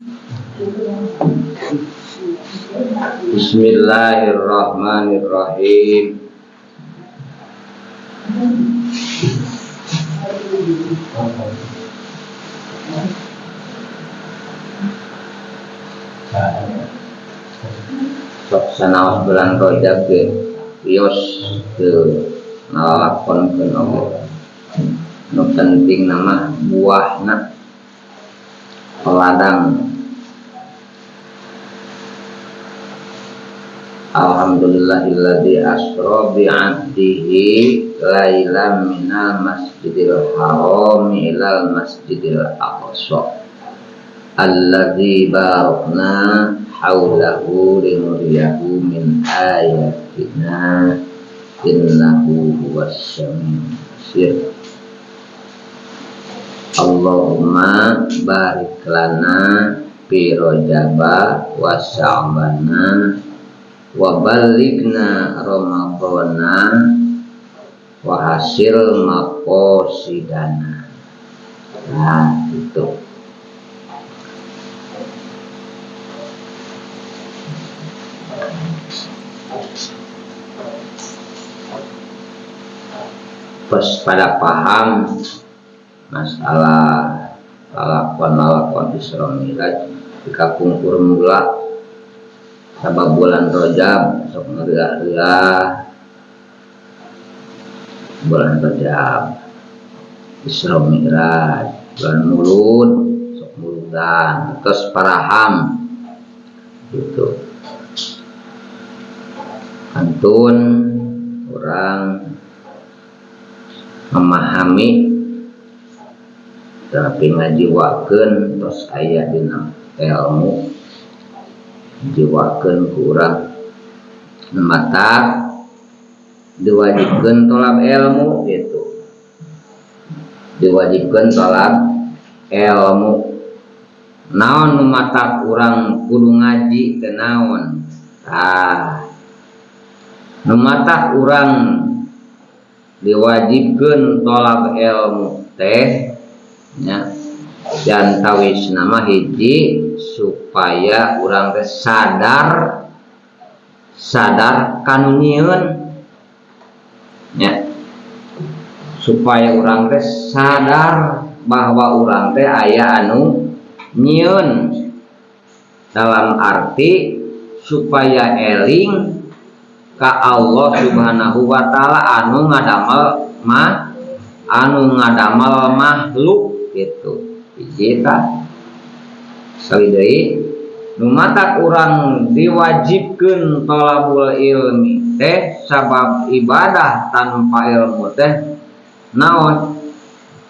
Bismillahirrahmanirrahim. Sok sanaos bulan Rajab ge rios teu ngalakonkeun oge. Nu penting nama buahna peladang. Alhamdulillahilladzi asra bi 'abdihi lailan minal masjidil haram ilal masjidil aqsa alladzi barakna haulahu linuriyahu min ayatina innahu huwas samiul basir. Allahumma barik lana fi rajaba wa sya'bana wa balighna ramadhana wa hasil maqasidana. Nah, itu. Pas pada paham masalah lalakon Isra Mi'raj jika kungkur mula sabab bulan Rajab sok ngeureah bulan Rajab Isra Mi'raj bulan Mulud sok muludan terus paraham gitu antun orang memahami tapi ngajiwakeun terus aya dina ilmu jiwakeun ku urang mata diwajibkeun tolab ilmu gitu. Diwajibkeun tolab ilmu. Naon nu matak urang kudu ngaji teh naon? Nu matak urang diwajibkeun tolab ilmu teh nya jantawis nama hiji supaya urang teh sadar kanunyeun nya supaya urang teh sadar bahwa urang teh aya anu nyieun dalam arti supaya eling ka Allah Subhanahu wa taala anu ngadamal makhluk gitu. Hiji ta sekali deui nu matak urang diwajibkeun thalabul ilmi teh sabab ibadah tanpa ilmu teh naon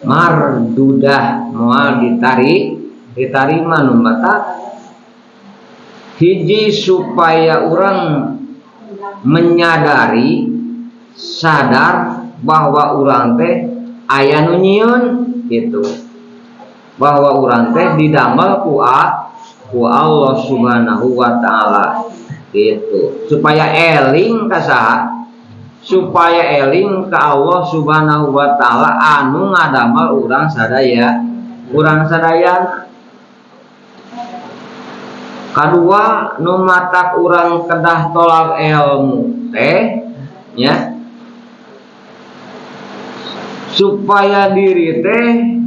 mardudah moal ditarima nu matak hiji supaya urang menyadari sadar bahwa urang teh aya nu nyieun gitu, bahwa urang teh didamel ku Allah Subhanahu wa taala gitu, supaya eling ka saha, supaya eling ka Allah Subhanahu wa taala anu ngadamel urang sadayana. Kadua nu matak urang kedah tolak ilmu teh nya supaya diri teh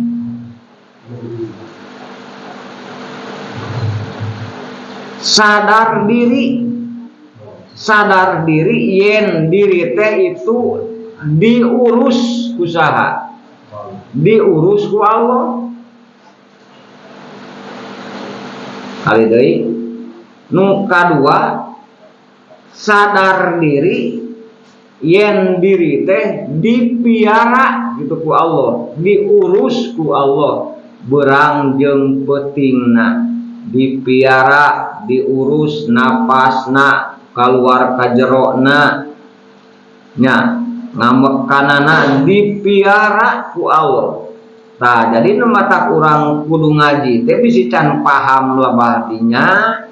sadar diri yen diri teh itu diurus usaha, diurus ku Allah. Kali deui nu kadua sadar diri yen diri teh dipiara gitu ku Allah, diurus ku Allah, berang jeung peutingna dipiara, diurus napasna kaluar ka jerona nya ngamekanana dipiara ku Allah. Tah jadi nu matak urang kudu ngaji teh bisi can paham lebah dinya,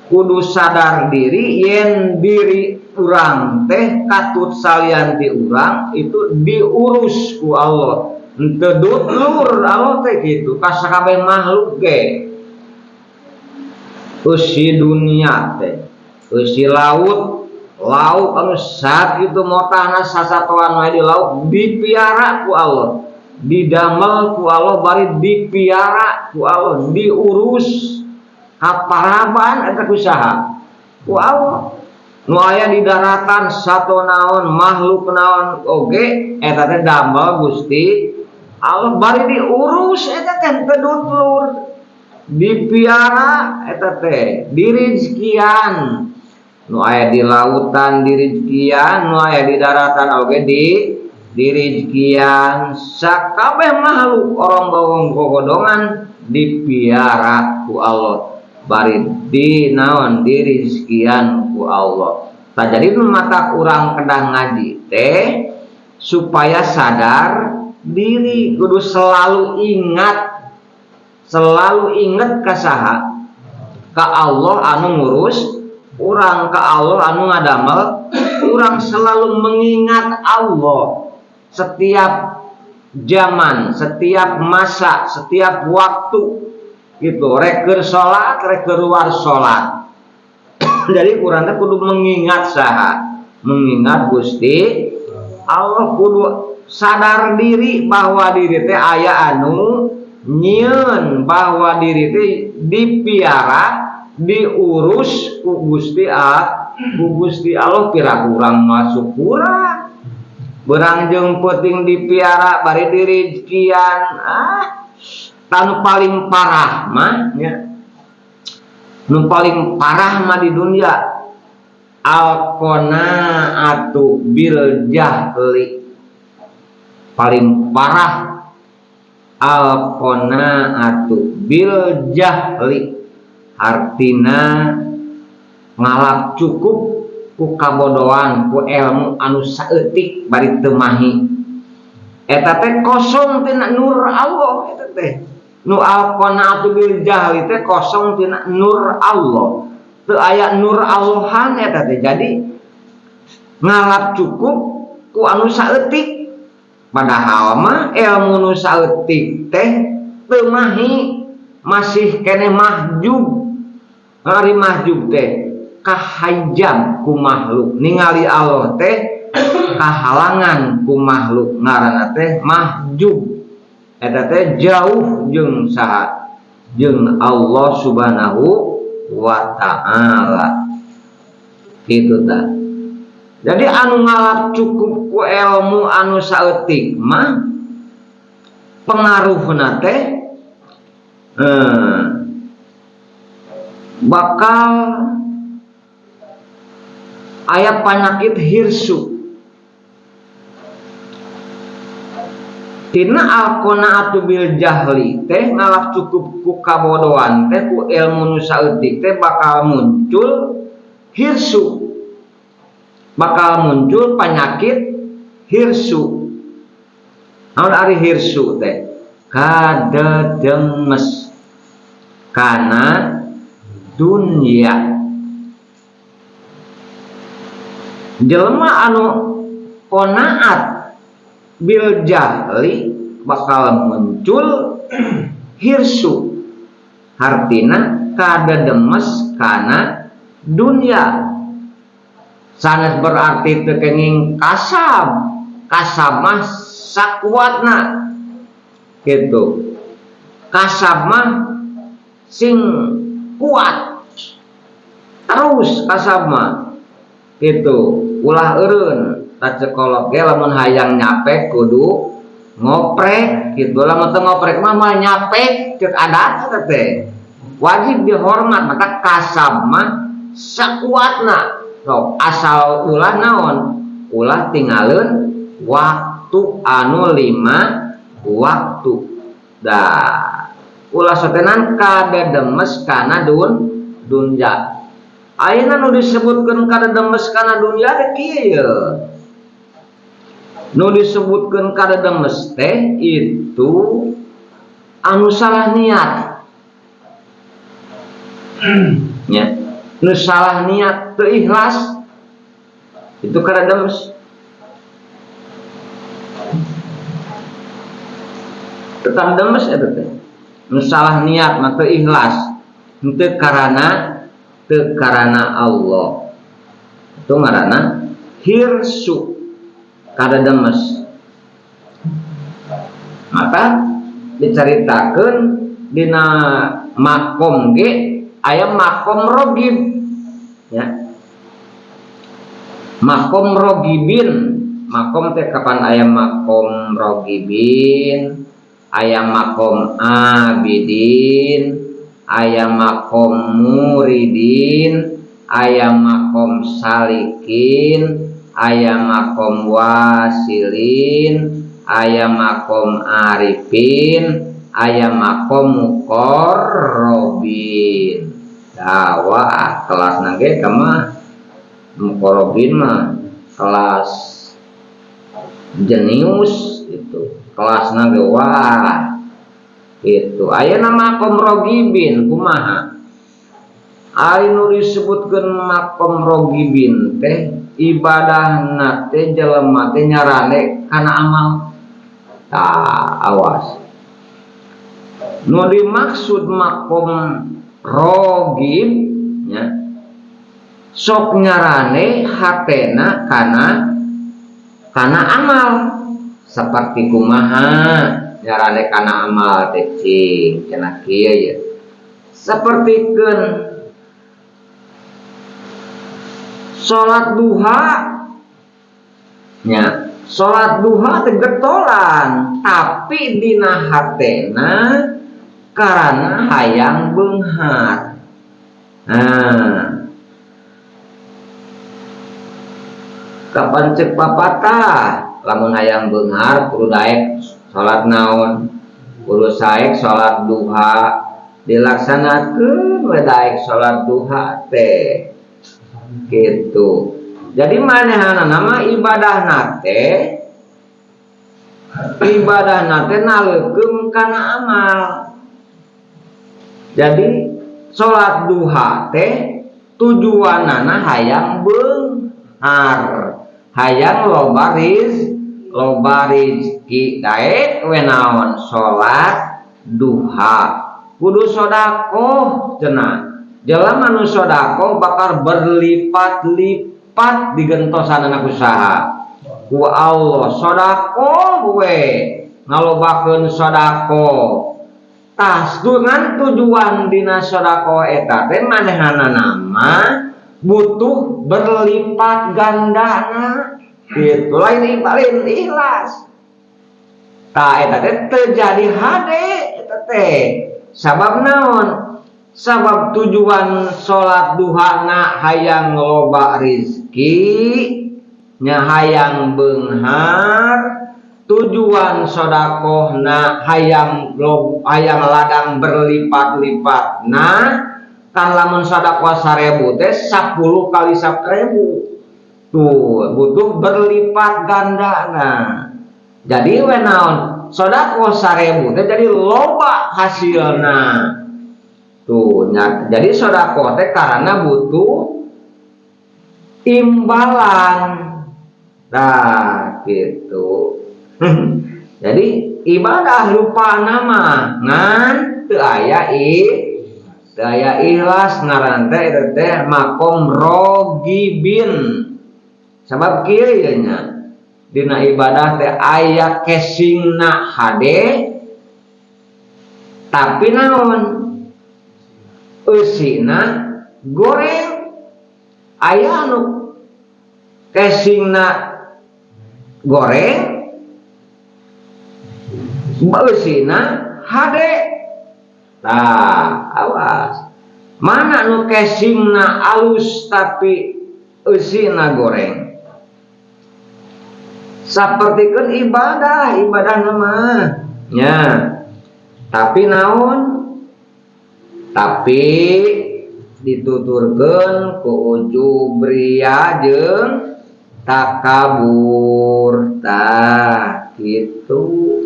kudu sadar diri yen diri urang teh katut salian ti urang itu diurus ku Allah. Henteu dulur Allah teh kitu ka sakabeh makhluk ge. usi dunia teh usi laut anu sakitu motana sasatoan wae di laut dipiara ku Allah, didamel ku Allah, bari dipiara ku Allah, diurus kaparaban eta kusaha ku Allah. Nu aya di daratan sato naon makhluk naon oge eta teh damel Gusti Allah, bari diurus eta teh kedulur dipiara eta teh dirizkian. Nu aya di lautan dirizkian, nu aya di daratan oge dirizkian, sakabeh makhluk orang bawang gogodongan dipiara ku Allah, bari dinaon dirizkian ku Allah. Tah jadi mata urang kedah ngaji teh supaya sadar diri, kudu selalu ingat kasaha ka Allah anu ngurus urang, ka Allah anu ngadamel urang, selalu mengingat Allah setiap zaman, setiap masa, setiap waktu gitu, rek keur salat rek keluar salat. Jadi urang teh kudu mengingat saha, mengingat Gusti Allah, kudu sadar diri bahwa diri teh aya anu nyieun, bahwa diri teh dipiara diurus ku Gusti Allah. Pira kurang masuk kurang berang jeung peuting dipiara bari dirizkian. Tanu paling parah mah nya, nu paling parah mah di dunia al-qanaatu bil jahli. Paling parah al-qanaatu bil jahli, artina ngalap cukup ku kabodohan, ku ilmu anu saeutik bari teu mahi. Eta teh kosong tina nur Allah. Eta teh nu al-qanaatu bil jahli teh kosong tina nur Allah, teu aya nur Allahan eta teh. Jadi ngalap cukup ku anu saeutik, padahal mah ilmu nu saeutik teh teu mahi, masih kene mahjub. Hari mahjub teh kahajab ku makhluk, ningali Allah teh kahalangan ku makhluk, ngaranna teh mahjub. Eta teh jauh jeung saha, jeung Allah Subhanahu wa ta'ala. Kitu tah. Jadi anu ngalap cukup ku ilmu anu saeutik mah pengaruhna teh bakal aya panyakit hirsu. Tina al-qanaatu bil jahli teh ngalap cukup ku kabodohan teh, ku ilmu nu saeutik teh bakal muncul hirsu, bakal muncul penyakit hirsu. Naon ari hirsu teh? Kadedemes kana dunia. Jelema anu qanaat bil jahli bakal muncul hirsu, artina kadedemes kana dunia. Sanes berarti teu kenging kasab, kasab mah sakuatna gitu, kasab mah sing kuat terus kasab mah gitu. Ulah eureun tak cekolok ge lamun hayang nyapek kudu ngoprek gitu, lamun teu ngoprek mah moal nyapek ceuk adat eta teh wajib dihormat. Maka kasab mah sakuatna. So, asal ulah naon, ulah tinggalin waktu anu 5 waktu. Dah ulah sotenan kadedemes kana dunya. Ayeuna nu disebutkeun kadedemes kana dunya teh kieu. Nu disebutkeun kadedemes teh itu anu salah niat. Ya. Nu salah niat teu ikhlas itu kadedemes. Teu kadedemes eta teh. Nu salah niat mah teu ikhlas teu karana Allah. Itu ngaranna hirsu kada demes. Maka diceritakan dina makom ge aya makom rogib ya. Makom rogibin, makom teh kapan aya makom rogibin, aya makom abidin, aya makom muridin, aya makom salikin, aya makom wasilin, aya makom arifin, aya makom muqarrabin. Dawa kelas nage kama muqarrabin mah kelas jenius itu, kelas nage wah itu. Aya nama makom rogibin kumaha? Ari nu disebutkeun makom rogibin teh ibadahna teh jelema teh nyarane kana amal. Tah awas. Nu dimaksud makom rogib nya sok nyarane hatena kana amal. Seperti kumaha nyarane kana amal teh cing cenah kieu ya. Sapertikeun salat duha nya, salat duha teh getolan tapi dina hatena karena hayang beunghar. Nah, kapan cek papatah lamun hayang beunghar kudu daek salat naon, kudu saek salat duha dilaksanakeun we daek salat duha teh gitu. Jadi manehna nama ibadahna teh naleukeun kana amal. Jadi salat duha teh tujuanana hayang beunghar, hayang loba rizki daek we naon salat duha. Kudu sedekah cenah. Jelema nu sedekah bakal berlipat-lipat digentosana usaha ku Allah. Sedekah we ngalobakeun sedekah. Tah dengan tujuan dina sedekah eta teh manehna nama butuh berlipat gandana. Kitu lain ikhlas. Tah eta teh terjadi hade eta teh. Sabab naon? Sabab tujuan salat duha na hayang loba rizki, nya hayang beunghar. Tujuan sedekah na hayang ladang berlipat-lipat na kan lamun sedekah 1000 teh 10 kali 1000 tuh butuh berlipat gandana. Jadi we naon sedekah 1000 teh jadi loba hasilna tuh nya. Jadi sedekah teh karena butuh imbalan. Nah gitu. Jadi ibadah lupa nama ngan teu aya ikhlas ngaran teh eta teh makom rogibin. Sabab kieu nya dina ibadah teh aya casingna hade tapi naon eusina goreng. Aya anu casingna goreng eusina hade. Nah awas mana nu casingna alus tapi eusina goreng. Sapertikeun ibadah nama nya tapi naon, tapi dituturkeun ku ujub ria jeung takabur. Tah gitu.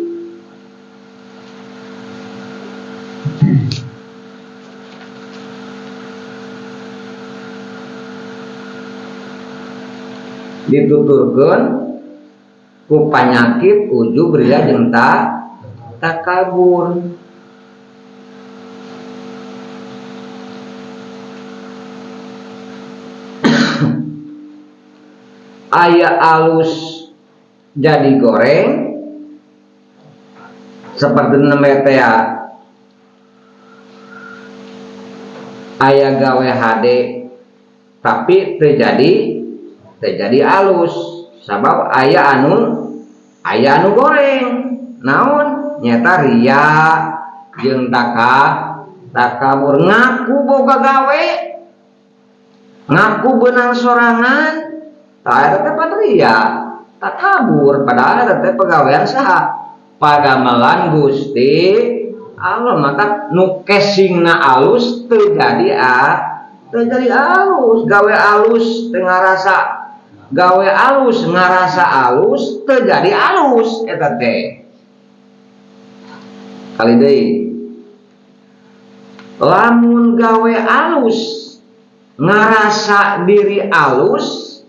Dituturkeun ku panyakit ujub ria jeung takabur. aya alus jadi goreng seperti nemetea aya gawe HD tapi terjadi alus sabab aya anu goreng naon nyata ria jeung takabur ngaku boga gawe ngaku benang sorangan tak ada ria takabur padahal ada pegawaian saha pagamelan Gusti Allah maka nu casingna alus terjadi alus gawe alus tengah rasa gawe alus ngarasa alus terjadi alus eta teh kali deui lamun gawe alus ngarasa diri alus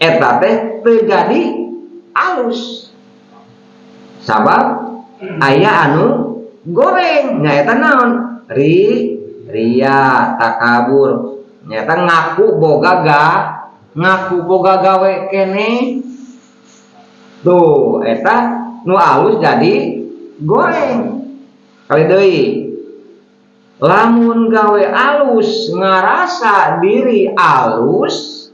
eta teh terjadi alus sabab aya anu goreng nyaeta naon ria takabur nyaeta ngaku boga gawe kene tuh eta nu alus jadi goreng kali deui lamun gawe alus ngarasa diri alus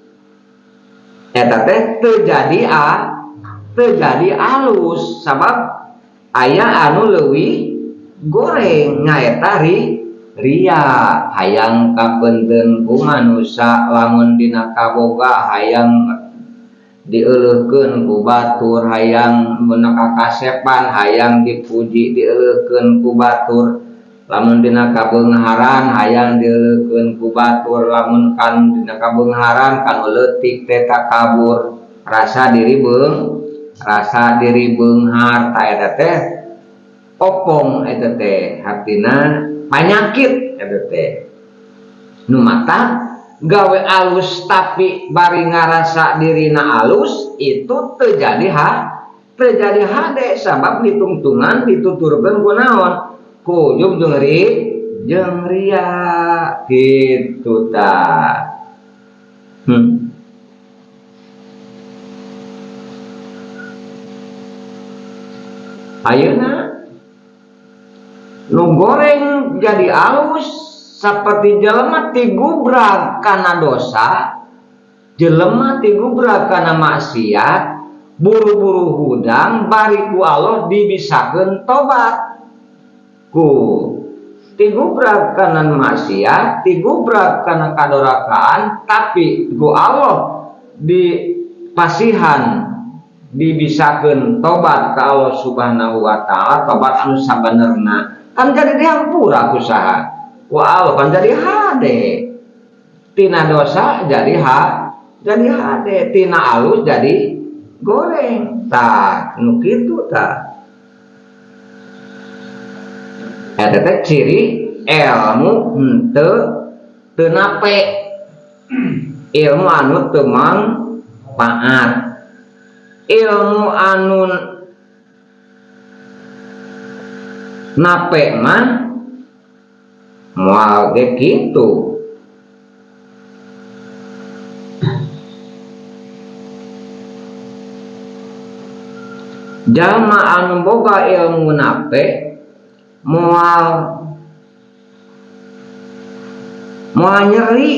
eta teh terjadi alus sabab aya anu leuwih goreng nyaeta ria hayang kapenteun ku manusia lamun dina kaboga hayang dieuleukkeun ku batur hayang mun kakasepan hayang dipuji dieuleukkeun ku batur lamun dina kabeungaran hayang dieuleukkeun ku batur lamun kan dina kabeungaran kan leutik teh takabur rasa diri beunghar ta eta teh opong eta teh hartina panyakit eta teh nu mata gawe alus tapi bari ngarasa dirina alus itu terjadi hade sabab ditungtungan dituturkeun ku naon ku ujub jeung ria kitu tah ayeuna nu goreng jadi alus seperti jelema tigubrak kana dosa jelema tigubrak kana maksiat buru-buru hudang bari ku Allah dibisakeun tobat ku tigubrak kana maksiat tigubrak kana kadorakaan tapi ku Allah dipasihan dibisakeun tobat ka Allah Subhanahu wa taala tobat anu sabenerna kan jadi dihampura ku saha ku Allah kan jadi hade tina dosa jadi hade tina alus jadi goreng tah nu kitu tah eta teh ciri ilmu teu nape ilmu anu teu mangpaat ilmu anu nape mah moal ge kitu jalma anu boga ilmu nape moal nyeri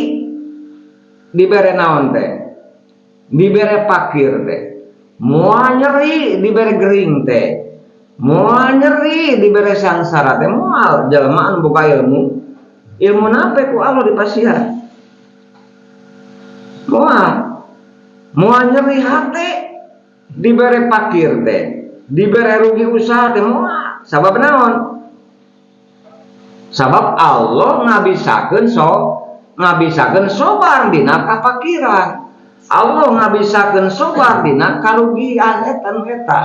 dibere naon teh dibere pakir teh moal nyeri dibere gering teh moal nyeri dibere sangsara teh moal jalma anu boga ilmu nape ku Allah dipasihan moal nyeri hate dibere pakir teh dibere rugi usaha teh moal sabab naon sabab Allah ngabisakeun sobar dina kapakiran Allah ngabisakeun sobar dina karugian eta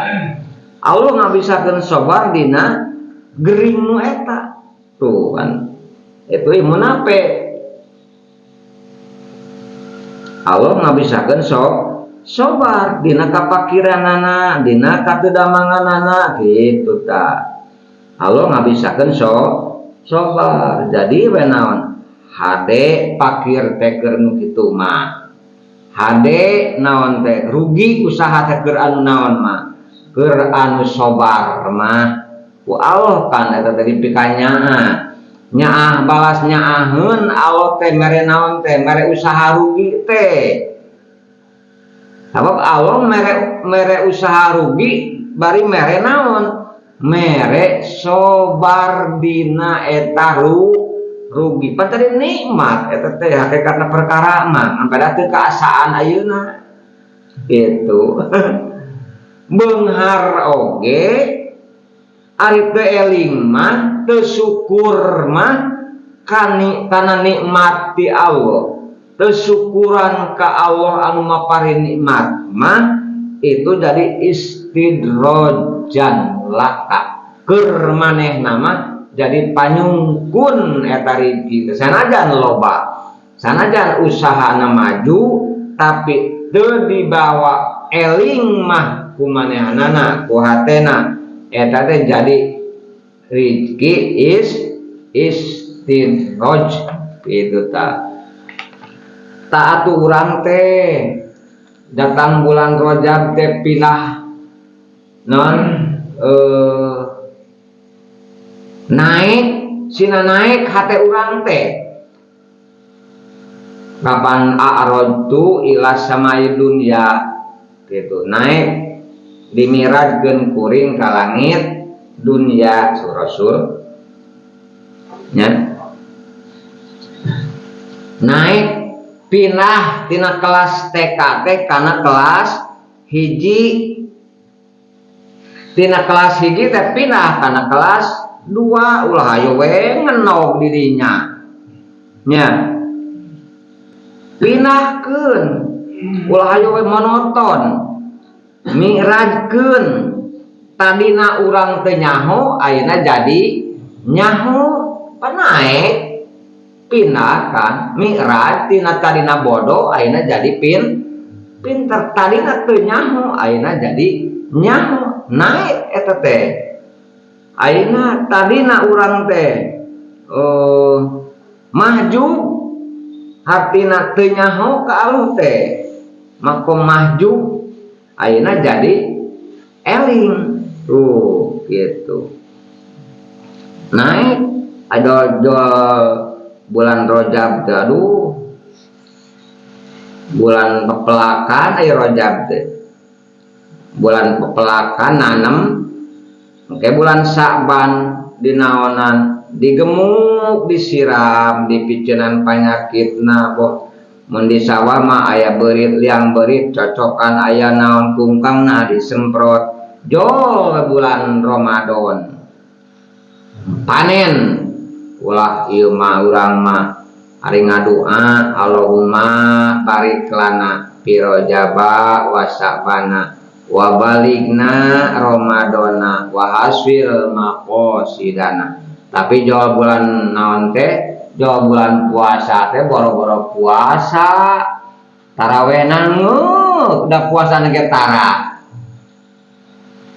Allah ngabisakeun sobar dina gering nu eta tuh kan itu ilmu nape Allah ngabisakeun sobar dina kapakiranana dina katudamanganana gitu ta Allah ngabisakeun sobar jadi we naon hade pakir teh keur nu kitu mah hade naon teh rugi usaha teh keur anu naon mah keur anu sobar mah ku Allah kan eta tadi pikanyaah nyaah balas nyaaheun Allah teh mere naon teh mere usaha rugi teh sabab Allah mere usaha rugi bari mere naon mere sobar dina eta rugi pan tadi nikmat eta teh hakikatna perkara mah ampada teu kaasaan ayeuna gitu beunghar oge ari teu eling mah teu syukur mah kana nikmat ti Allah teu syukuran ka Allah anu mapari nikmat mah itu jadi istidrojan laka keur manehna mah jadi panyungkun eta rizki sanajan loba sanajan usahana maju tapi teu dibawa eling mah ku manehanana ku hatena eta teh jadi rizki istidroj itu ta atuh urang teh datang bulan Rajab teh pindah non naik sina naik hate urang teh kapan a'radtu ila samai dunya gitu naik dimiradkeun kuring ka langit dunya rasul nya naik pindah tina kelas TK teh kana kelas hiji tina kelas hiji teh pindah kana kelas 2 ulah ayo we ngenog dirinya nya pindahkeun ulah ayo we monoton mi'rajkeun tadina urang teu nyaho ayeuna jadi nyaho panaek pindah kan mi'raj tina tadina bodoh ayeuna jadi pinter tadina teu nyaho ayeuna jadi nyaho naik eta teh ayeuna tadina urang teh maju hartina teu nyaho ka Allah teh makom maju ayeuna jadi eling tuh gitu naik ada bulan Rajab aduh bulan pepelakan aya Rajab teh bulan pepelakan nanem oke bulan Sa'ban dinaonan digemuk disiram dipiceunan panyakitna boh mun di sawah mah aya beurit liang beurit cocokan aya naon kungkangna disemprot jol bulan Ramadan panen ulah ieu mah urang mah ari ngadua Allahumma barik lana fi Rajaba wa Sa'bana wa baligna Ramadana wa hasfil maqasidana tapi jauh bulan naon teh jauh bulan puasa teh boro-boro puasa tarawenan udah puasa ge tara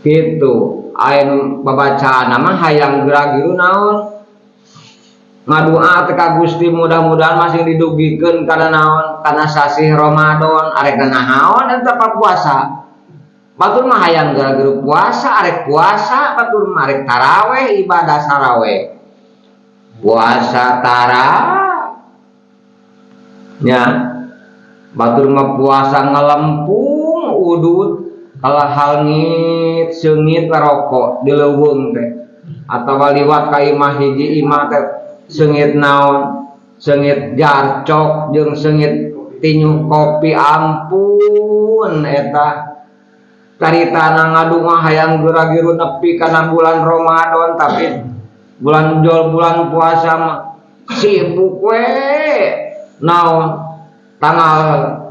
gitu ayeuna babacaan mah hayang geura-giru naon ngadua teh ka Gusti mudah-mudahan masih didugikeun kana naon kana sasih Ramadan arek naon eta puasa batur mah hayang geura-giru puasa arek puasa batur mah arek taraweh ibadah saraweh puasa tarawih nya batur mah puasa ngelempung udut kalau halngit seungit rokok di leuweung teh atawa liwat ka imah hiji imah teh seungit naon seungit jarcok jeung seungit tinyuh kopi ampun eta caritana ngadu mah hayang geura-giru nepi kana bulan Ramadan tapi bulan jol bulan puasa mah sibuk we naon tanggal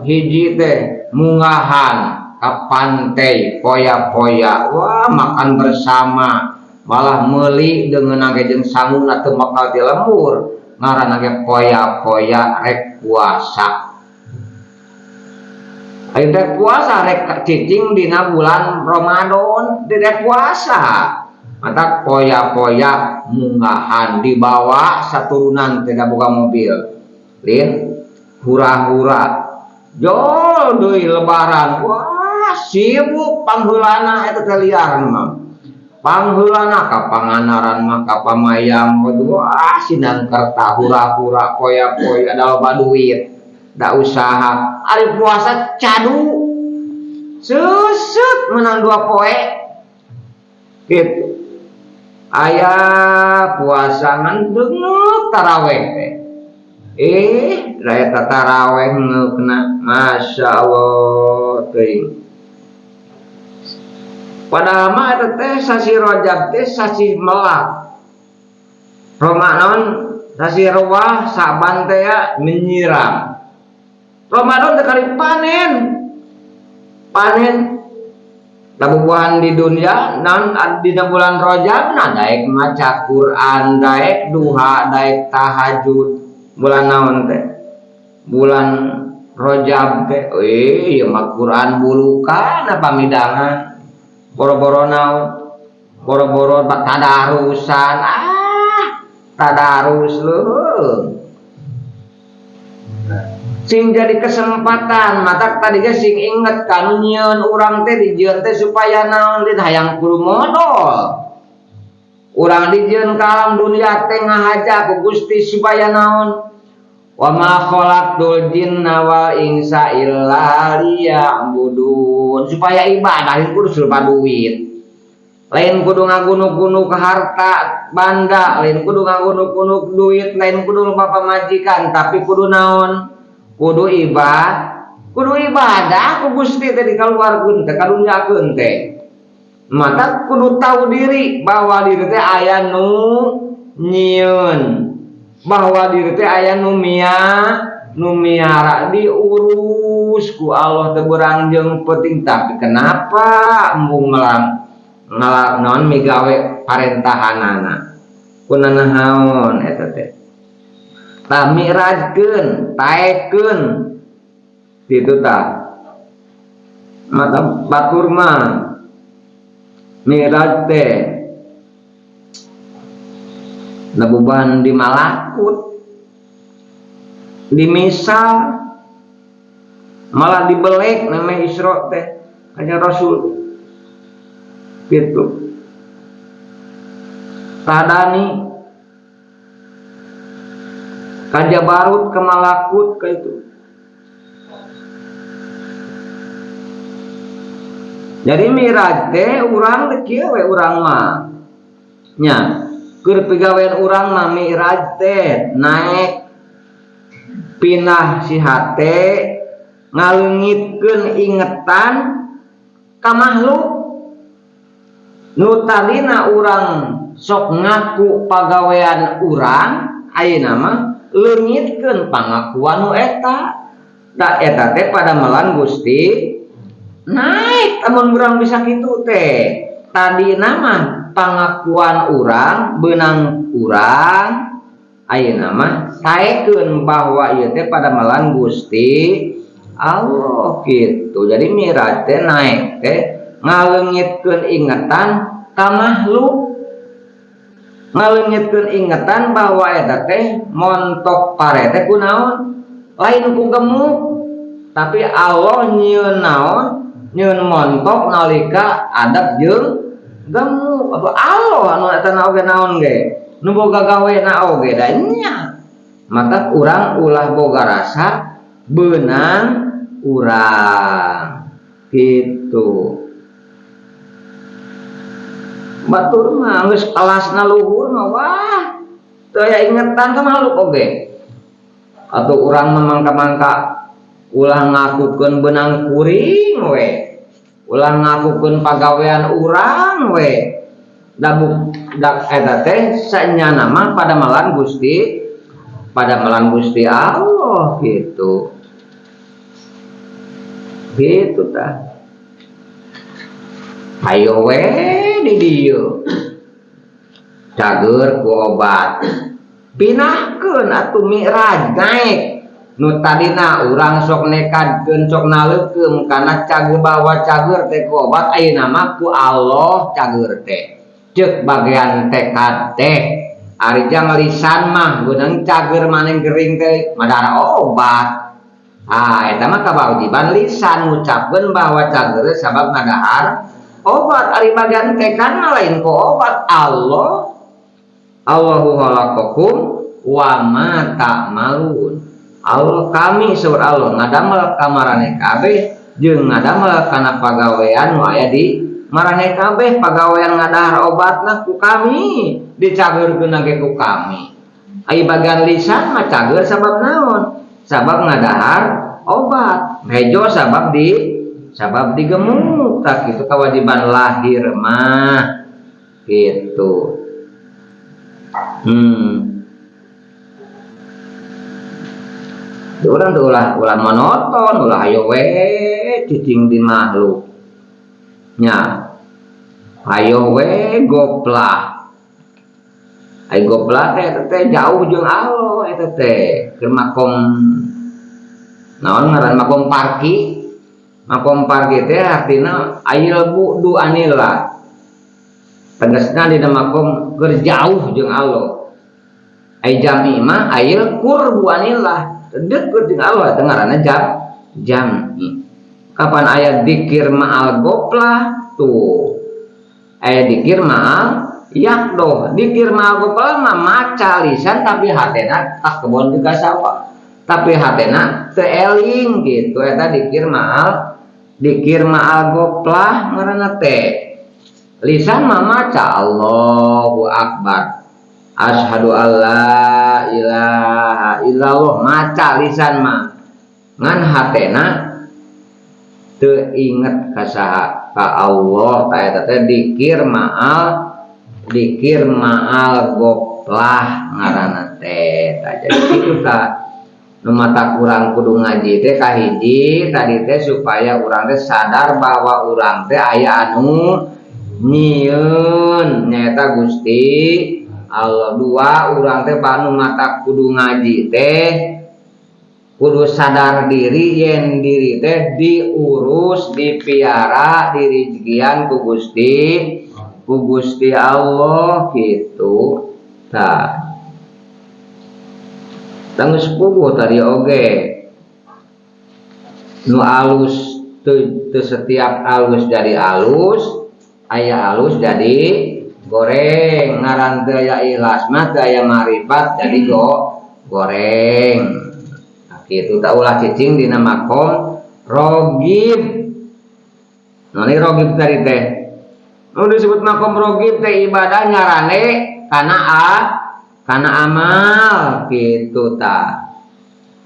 hiji teh mungahan ka pantai poya-poya wah makan bersama malah meuli dengan age jeung sanguna teu bakal di lembur ngaranna ge poya-poya rek puasa ayeuna teh puasa rek cicing dina bulan Ramadan rek puasa mata poya-poya munggahan dibawa saturunan tidak boga mobil lin hura-hura jol deui lebaran. Wah, sibuk pangheulana eta teh liar mah. Pangheulana ka panganaran mah ka pamayam, wah sinang kerta hura-hura poya-poya da loba duit, da usaha. Ari puasa cadu. Susut menang 2 poe. Gitu. Aya puasa ngan deunguk taraweh teh. Raya taraweh ngeukna, masya Allah teuing. Padahal mah eta teh sasi Rajab teh sasi melak. Ramadan sasi Rawah, Saban teh ya menyiram. Ramadan teh kali panen. Panen tabuhan di dunia nan dina bulan Rajab nah daek maca Quran, daek duha, daek tahajud. Bulan naon teh? Bulan Rajab teh. Ieu mah Quran bulukan apa midangan. Boro-boro naon? Boro-boro tadarusan. Tadarus leuh. Sing jadi kesempatan mata tadi ge sing inget kan nyieun urang teh dijieun teh supaya naon din hayang kudu modal. Urang dijieun ka alam dunia teh ngahaja ku Gusti supaya naon? Wa ma khalaqtul jinna wal insa illa liya'budun. Supaya ibadah kudu serba duit. Lain kudu ngagunuk-gunuk harta banda, lain kudu ngagunuk-gunuk duit, lain kudu loba pamajikan, tapi kudu naon? Kudu ibadah ku Gusti teh dikaluarkeun teh kadunyakeun teh. Mata kudu tahu diri bahwa diri teh aya nu nyieun, bahwa diri teh aya nu miara diurus ku Allah teh berangjeng penting. Tapi kenapa embung ngalak naon migawe parentahanana kunana haon eta teh tah mirajkeun taekeun kitu tah mata batur mah miraj teh nabuban di malakut di misal malah dibelek namanya Isra teh kanjeng Rasul gitu. Tadani kajabarut ke malakut ke itu. Jadi miraj teh urang teh kieu we urang mah. Nya, keur pigawean urang mah miraj teh naek pinah si hate ngaleungitkeun ingetan ka makhluk. Nu tadina urang sok ngaku pagawean urang ayeuna mah leungitkeun pangakuan nu eta. Da eta teh pada melan Gusti naik amun urang bisa kitu teh. Tadina mah pangakuan urang beunang urang ayeuna mah saekeun bahwa ieu teh pada melan Gusti Allah kitu. Jadi miraj teh naik teh ngaleungitkeun ingetan ka makhluk, ngaleungitkeun ingetan bahwa eta teh montok parete ku naon lain ku gemuk, tapi Allah nyieun naon nyieun montok nalika adab jeung gemuk. Apa Allah anu eta oge naon ge nu boga gawena oge da nya mata urang ulah boga rasa beunang urang gitu. Batur mah geus kelasna luhur mah wah teu aya ingetan ka makhluk oge. Atuh urang mangka-mangka ulah ngakukeun beunang kuring we, ulah ngakukeun pagawean urang we. Da eta teh sanyana mah pada melan Gusti Allah gitu. Gitu tah. Hayo we di dieu cager ku obat pinahkeun atuh miraj naik nu tadina urang sok nekadkeun sok naleukeum kana cager bawa cager teh ku obat ayeuna mah ku Allah cager teh ceuk bagian tekad teh ari jang lisan mah beunang cager maneh gering teh madara obat Eta mah kewajiban lisan ngucapkeun bahwa cager sabab ngadahar obat. Ari bagian tekan mah lain ku obat. Allahu khalaqakum wa ma ta'malun. Allah kami saur Allah ngadamel ka maraneh kabeh jeung ngadamel kana pagawean nu aya di maraneh kabeh. Pagawean ngadahar obatna ku kami, dicageurkeun ge ku kami. Ai bagian lisan mah cager sabab naon? Sabab ngadahar obat. Hejo sabab digemuk. Tak itu kewajiban lahir mah gitu. Orang tuh ulah monoton, ulah ayo we cicing di makhluk. Nya, ayo we goplah. Ayo goplah teh jauh jeung Allah eta teh. Keur makom naon ngaran makom parki. Makom parki teh artina ayeul budu anillah. Tegasna dina makom keur jauh jeung Allah. Ai jami mah ayeul qurbu anillah. Deket dengan Allah dengarannya jami. Kapan ayat dikir ma'al goplah tuh ayat dikir ma'al yakdoh. Dikir ma'al goplah mah maca lisan tapi hatena tak kebon juga sawah, tapi hatena teeling gitu. Eta dikir ma'al goplah ngaranna teh. Lisan mah maca Allahu Akbar, asyhadu alla ilaha illallah, maca lisan mah. Ngan hatena teu inget ka saha, ka Allah. Ta eta teh dikir ma'al goplah ngaranna teh. Ta jadi kitu ta nu mata urang kudu ngaji teh kahiji tadi teh supaya urang teh sadar bahwa urang teh aya anu nyieun nyaeta Gusti Allah. Dua, urang teh panu mata kudu ngaji teh kudu sadar diri yen diri teh diurus dipiara dirijigian ku Gusti Allah gitu. Tah tanggus puguh tadi oge nu alus teu setiap alus jadi alus, aya alus jadi goreng. Ngaran teu aya ikhlas mah teu aya marifat jadi goreng. Nah, kitu ta ulah cicing dina makom rogib. Noni rogib tadi teh. Nu disebut makom rogib teh ibadah ngarane kana amal kitu ta.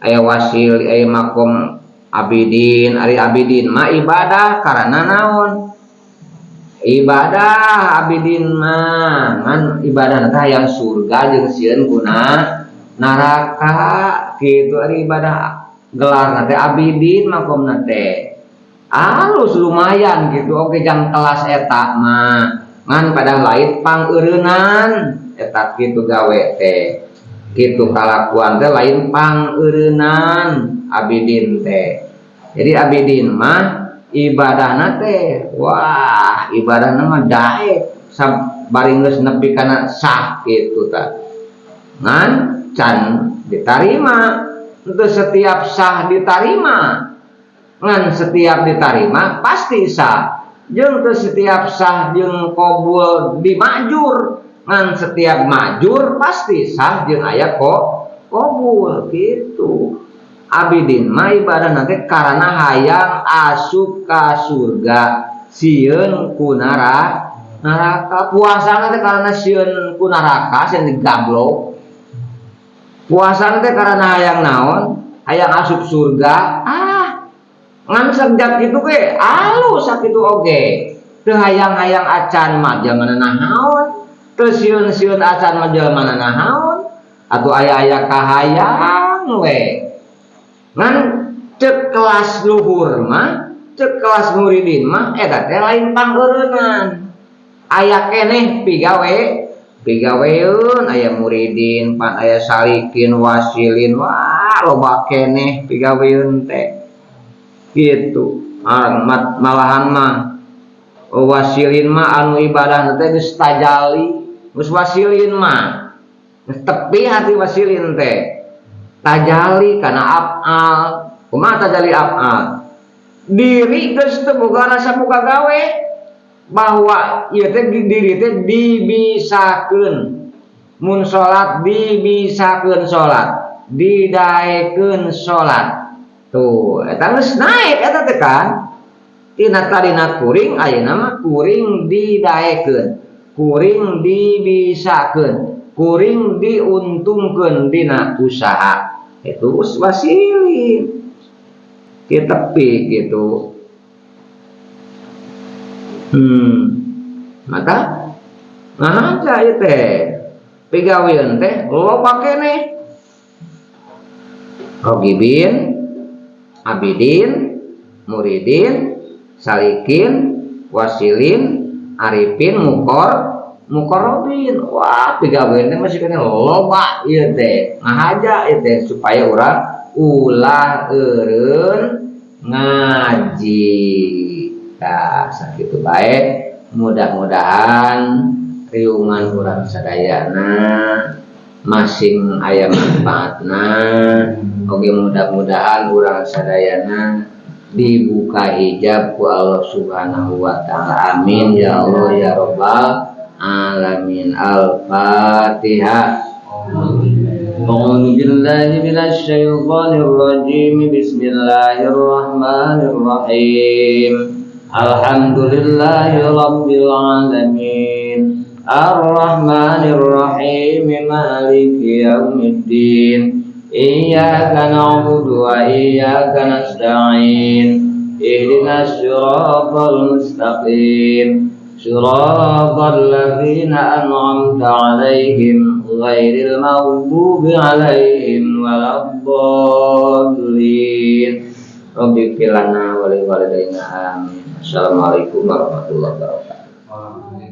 Aya wasil, aya makom abidin, ari abidin mah ibadah karena naon? Ibadah abidin mah ngan ibadah teh yang surga jeung sieun kuna neraka kitu. Ari ibadah gelarna teh abidin makomna teh alus lumayan gitu. Oke jang kelas eta mah ngan pada lain pangeureunnan eta kitu gawe teh kitu kalakuan teh lain pangeureunnan abidin teh. Jadi abidin mah ibadahna teh wah ibadahna mah daek sabari geus nepi kana sah kitu ta. Ngan can ditarima. Untuk setiap sah ditarima. Ngan setiap ditarima pasti sah. Jeung teu setiap sah jeung qabul dimajur. Ngan setiap majur pasti sah jeung aya qabul gitu. Abidin mah ibadah nanti karena hayang asup ka surga sieun ku neraka. Puasa nanti karena sieun ku neraka sieun digablok. Puasa nanti karena hayang naon? Hayang asup surga. Ngan segjak kitu ge alus sakitu oge. Teu hayang-hayang acan mah jaman nahaon. Teu sieun-sieun acan mah jaman nahaon. Atuh aya-aya kahayang we. Ngan cek kelas luhur mah, cek kelas muridin mah eta teh lain pangeureunnan. Aya keneh pigaweun aya muridin, pan aya salikin, wasilin, wah loba keneh pigaweun teh. Gitu. Malahan mah wasilin mah anu ibadah teh geus tajali, geus wasilin mah geus tepi hati wasilin teh. Tajali karena afal Kumaha jadi af'al? Diri geus teu boga rasa boga gawe bahwa ieu teh diri teh dibisakeun mun salat dibisakeun salat didaekeun salat tuh eta geus naik eta teh kan tina tarina kuring ayeuna mah kuring didaekeun kuring dibisakeun kuring diuntungkeun dina usaha itu wasilin kita pi gitu. Maka ngahaja ieu teh pigaweun teh loba keneh rogibin abidin muridin salikin wasilin arifin mukorobin wah pigaweun teh masih keneh loba ieu teh ngahaja ieu teh supaya urang ulah eureun ngaji. Nah, sakitu bae mudah-mudahan riungan urang sadayana masing aya manfaatna oge mudah-mudahan urang sadayana dibuka hijab ku Allah Subhanahu wa taala. Amin ya Allah ya rabbal alamin. Al-Fatihah. A'udzu billahi minasy syaithanir rajim. Bismillahirrahmanirrahim. Alhamdulillahi rabbil alamin. Ar-Rahmanir Rahim. Maliki yaumiddin. Iyyaka na'budu wa iyyaka nasta'in. Ihdinas siratal mustaqim. Siratal ladzina an'amta 'alaihim ghairil maghdubi 'alaihim waladdallin. Rabbi fil lana wa li walidayna amin. Assalamualaikum warahmatullahi wabarakatuh.